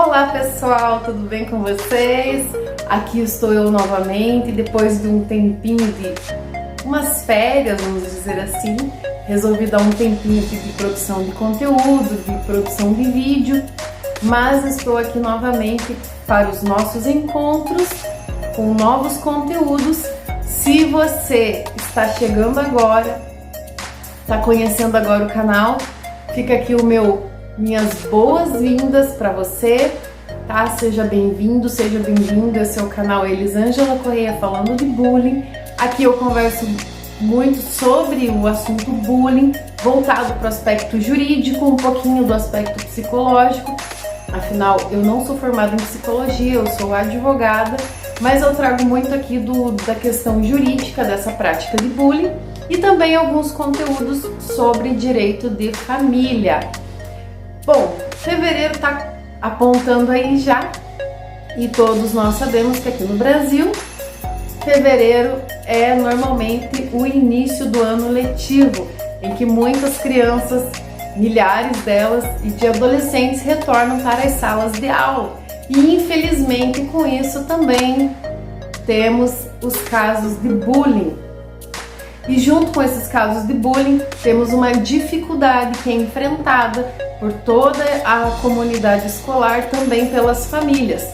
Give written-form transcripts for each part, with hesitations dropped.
Olá pessoal, tudo bem com vocês? Aqui estou eu novamente, depois de um tempinho de umas férias, vamos dizer assim. Resolvi dar um tempinho aqui de produção de conteúdo, de produção de vídeo, mas estou aqui novamente para os nossos encontros com novos conteúdos. Se você está chegando agora, está conhecendo agora o canal, fica aqui minhas boas-vindas para você, tá? Seja bem-vindo, seja bem-vinda. Esse é o canal Elisângela Correia falando de bullying. Aqui eu converso muito sobre o assunto bullying, voltado para o aspecto jurídico, um pouquinho do aspecto psicológico. Afinal, eu não sou formada em psicologia, eu sou advogada, mas eu trago muito aqui da questão jurídica dessa prática de bullying e também alguns conteúdos sobre direito de família. Bom, fevereiro está apontando aí já e todos nós sabemos que aqui no Brasil, fevereiro é normalmente o início do ano letivo, em que muitas crianças, milhares delas e de adolescentes retornam para as salas de aula. E infelizmente com isso também temos os casos de bullying. E junto com esses casos de bullying, temos uma dificuldade que é enfrentada por toda a comunidade escolar, também pelas famílias,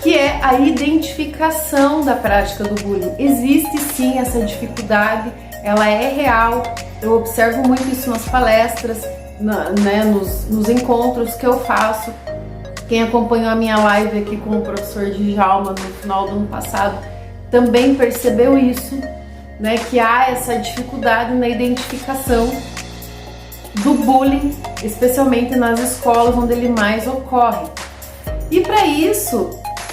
que é a identificação da prática do bullying. Existe sim essa dificuldade, ela é real, eu observo muito isso nas palestras, nos encontros que eu faço. Quem acompanhou a minha live aqui com o professor Djalma no final do ano passado também percebeu isso, né, que há essa dificuldade na identificação do bullying, especialmente nas escolas onde ele mais ocorre. E para isso,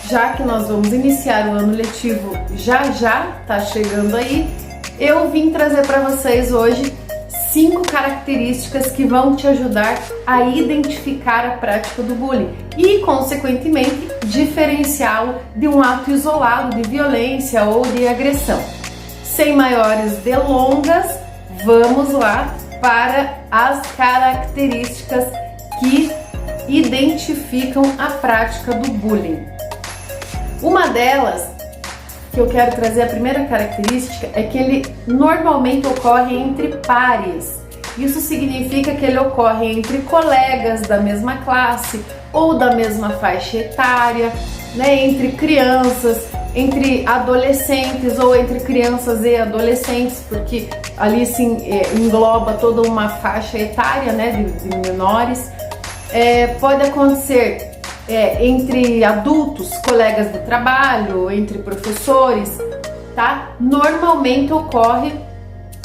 já que nós vamos iniciar o ano letivo, já está chegando aí, eu vim trazer para vocês hoje 5 características que vão te ajudar a identificar a prática do bullying e, consequentemente, diferenciá-lo de um ato isolado de violência ou de agressão. Sem maiores delongas, vamos lá para as características que identificam a prática do bullying. Uma delas que eu quero trazer, a primeira característica, é que ele normalmente ocorre entre pares. Isso significa que ele ocorre entre colegas da mesma classe ou da mesma faixa etária, né, entre crianças, entre adolescentes ou entre crianças e adolescentes, porque ali se engloba toda uma faixa etária, né, de menores. Pode acontecer entre adultos, colegas de trabalho, entre professores, tá? Normalmente ocorre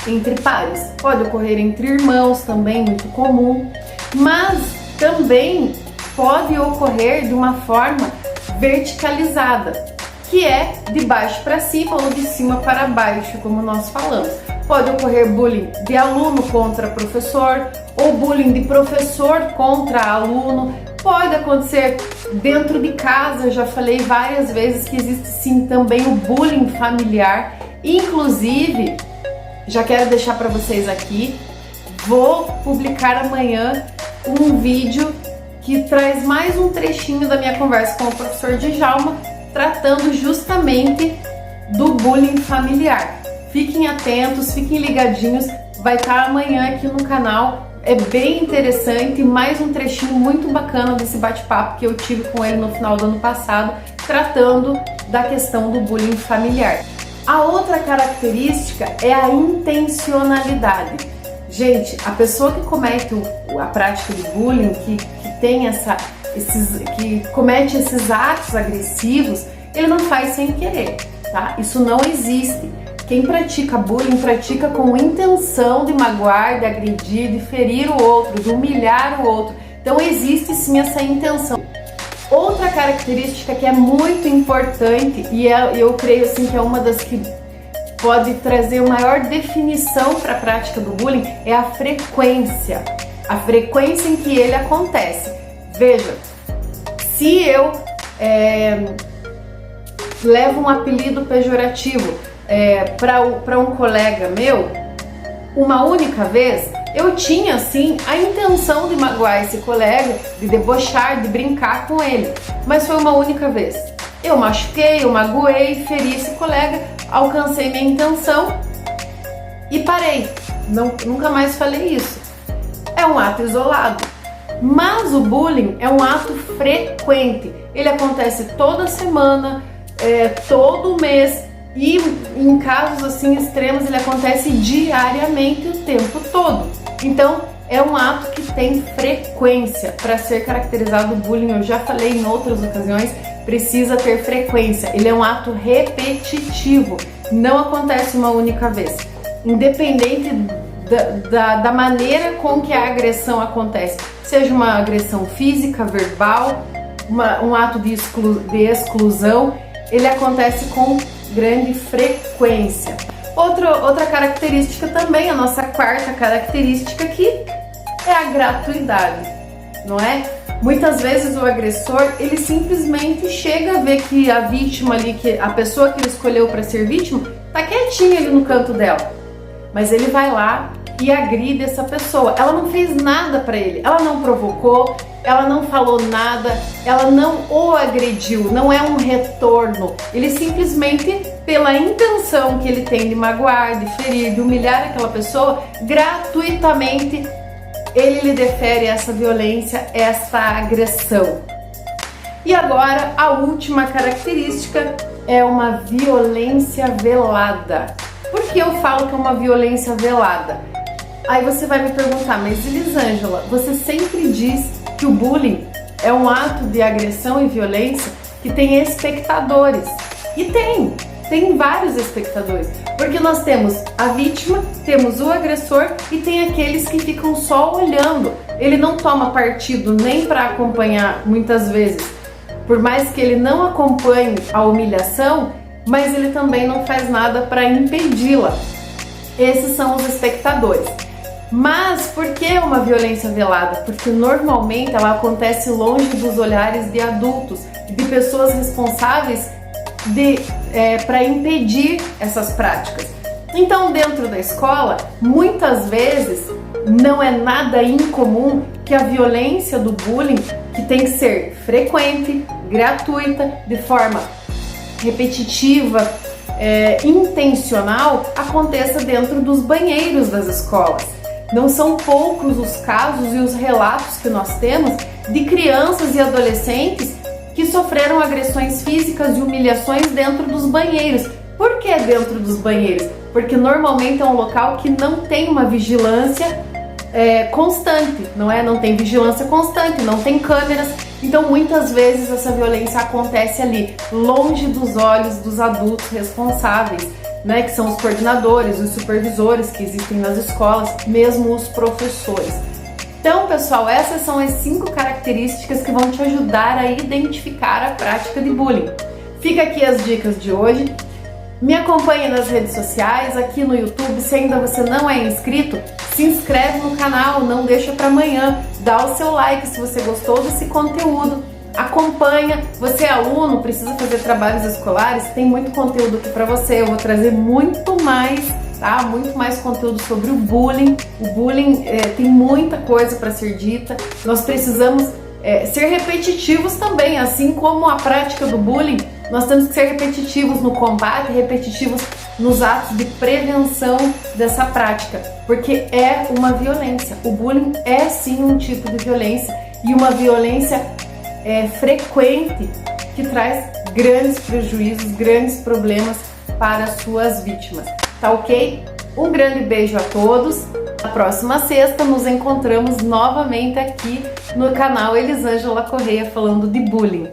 entre pares. Pode ocorrer entre irmãos também, muito comum, mas também pode ocorrer de uma forma verticalizada, que é de baixo para cima ou de cima para baixo, como nós falamos. Pode ocorrer bullying de aluno contra professor ou bullying de professor contra aluno. Pode acontecer dentro de casa, eu já falei várias vezes que existe sim também o bullying familiar. Inclusive, já quero deixar para vocês aqui, vou publicar amanhã um vídeo que traz mais um trechinho da minha conversa com o professor Djalma, tratando justamente do bullying familiar. Fiquem atentos, fiquem ligadinhos, vai estar amanhã aqui no canal. É bem interessante, mais um trechinho muito bacana desse bate-papo que eu tive com ele no final do ano passado, tratando da questão do bullying familiar. A outra característica é a intencionalidade. Gente, a pessoa que comete a prática de bullying, que comete esses atos agressivos, ele não faz sem querer, tá? Isso não existe. Quem pratica bullying pratica com intenção de magoar, de agredir, de ferir o outro, de humilhar o outro. Então existe sim essa intenção. Outra característica que é muito importante e eu creio assim que é uma das que pode trazer maior definição para a prática do bullying é a frequência em que ele acontece. Veja, se eu levo um apelido pejorativo para um colega meu, uma única vez, Eu tinha, sim, a intenção de magoar esse colega, de debochar, de brincar com ele, mas foi uma única vez. Eu machuquei, eu magoei, feri esse colega, alcancei minha intenção e parei. Nunca mais falei isso. É um ato isolado. Mas o bullying é um ato frequente. Ele acontece toda semana, todo mês e em casos assim extremos ele acontece diariamente o tempo todo. Então é um ato que tem frequência. Para ser caracterizado o bullying, eu já falei em outras ocasiões, precisa ter frequência. Ele é um ato repetitivo, não acontece uma única vez. Independente da maneira com que a agressão acontece, seja uma agressão física, verbal, um ato de exclusão, ele acontece com grande frequência. Outra característica também, a nossa quarta característica aqui, é a gratuidade, não é? Muitas vezes o agressor, ele simplesmente chega a ver que a vítima ali, que a pessoa que ele escolheu para ser vítima, tá quietinha ali no canto dela. Mas ele vai lá e agride essa pessoa. Ela não fez nada para ele, ela não provocou, ela não falou nada, ela não o agrediu, não é um retorno. Ele simplesmente, pela intenção que ele tem de magoar, de ferir, de humilhar aquela pessoa, gratuitamente ele lhe defere essa violência, essa agressão. E agora a última característica é uma violência velada. Por que eu falo que é uma violência velada? Aí você vai me perguntar, mas Elisângela, você sempre diz que o bullying é um ato de agressão e violência que tem espectadores. E tem vários espectadores, porque nós temos a vítima, temos o agressor e tem aqueles que ficam só olhando. Ele não toma partido nem para acompanhar muitas vezes, por mais que ele não acompanhe a humilhação, mas ele também não faz nada para impedi-la. Esses são os espectadores. Mas por que uma violência velada? Porque normalmente ela acontece longe dos olhares de adultos, de pessoas responsáveis para impedir essas práticas. Então, dentro da escola, muitas vezes não é nada incomum que a violência do bullying, que tem que ser frequente, gratuita, de forma repetitiva, intencional, aconteça dentro dos banheiros das escolas. Não são poucos os casos e os relatos que nós temos de crianças e adolescentes que sofreram agressões físicas e humilhações dentro dos banheiros. Por que dentro dos banheiros? Porque normalmente é um local que não tem uma vigilância constante, não é? Não tem vigilância constante, não tem câmeras. Então muitas vezes essa violência acontece ali, longe dos olhos dos adultos responsáveis, né, que são os coordenadores, os supervisores que existem nas escolas, mesmo os professores. Então, pessoal, essas são as 5 características que vão te ajudar a identificar a prática de bullying. Fica aqui as dicas de hoje. Me acompanhe nas redes sociais, aqui no YouTube. Se ainda você não é inscrito, se inscreve no canal, não deixa para amanhã. Dá o seu like se você gostou desse conteúdo. Acompanha, você é aluno, precisa fazer trabalhos escolares, tem muito conteúdo aqui para você. Eu vou trazer muito mais, tá? Muito mais conteúdo sobre o bullying. O bullying tem muita coisa para ser dita. Nós precisamos ser repetitivos também, assim como a prática do bullying. Nós temos que ser repetitivos no combate, repetitivos nos atos de prevenção dessa prática, porque é uma violência. O bullying é sim um tipo de violência e uma violência frequente que traz grandes prejuízos, grandes problemas para as suas vítimas. Tá ok? Um grande beijo a todos. Na próxima sexta nos encontramos novamente aqui no canal Elisângela Correia falando de bullying.